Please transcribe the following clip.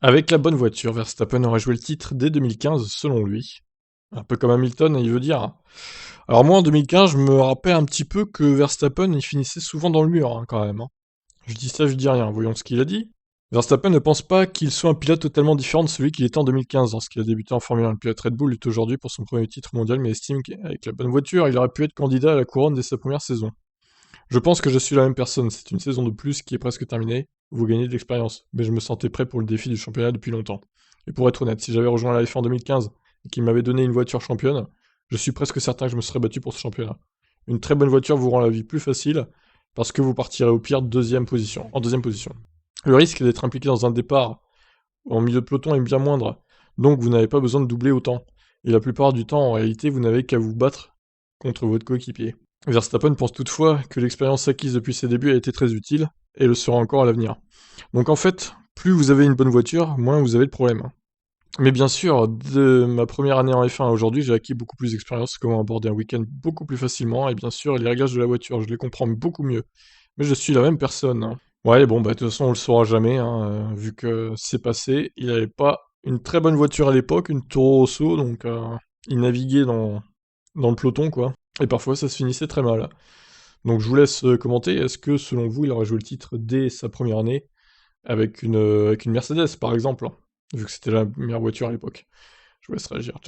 Avec la bonne voiture, Verstappen aurait joué le titre dès 2015, selon lui. Un peu comme Hamilton, il veut dire. Alors moi, en 2015, je me rappelle un petit peu que Verstappen, il finissait souvent dans le mur, quand même. Je dis ça, je dis rien. Voyons ce qu'il a dit. Verstappen ne pense pas qu'il soit un pilote totalement différent de celui qu'il était en 2015, lorsqu'il a débuté en Formule 1. Le pilote Red Bull lutte aujourd'hui pour son premier titre mondial, mais estime qu'avec la bonne voiture, il aurait pu être candidat à la couronne dès sa première saison. Je pense que je suis la même personne, c'est une saison de plus qui est presque terminée, vous gagnez de l'expérience, mais je me sentais prêt pour le défi du championnat depuis longtemps. Et pour être honnête, si j'avais rejoint la F1 en 2015 et qu'il m'avait donné une voiture championne, je suis presque certain que je me serais battu pour ce championnat. Une très bonne voiture vous rend la vie plus facile, parce que vous partirez au pire en deuxième position. Le risque d'être impliqué dans un départ en milieu de peloton est bien moindre, donc vous n'avez pas besoin de doubler autant. Et la plupart du temps, en réalité, vous n'avez qu'à vous battre contre votre coéquipier. Verstappen pense toutefois que l'expérience acquise depuis ses débuts a été très utile, et le sera encore à l'avenir. Donc en fait, plus vous avez une bonne voiture, moins vous avez de problèmes. Mais bien sûr, de ma première année en F1 à aujourd'hui, j'ai acquis beaucoup plus d'expérience, comment aborder un week-end beaucoup plus facilement, et bien sûr, les réglages de la voiture, je les comprends beaucoup mieux. Mais je suis la même personne, hein. Ouais, bon, bah de toute façon, on le saura jamais, hein, vu que c'est passé. Il avait pas une très bonne voiture à l'époque, une Toro Rosso, donc il naviguait dans le peloton, quoi. Et parfois, ça se finissait très mal. Donc je vous laisse commenter, est-ce que selon vous, il aurait joué le titre dès sa première année avec une Mercedes, par exemple, hein, vu que c'était la meilleure voiture à l'époque? Je vous laisse réagir.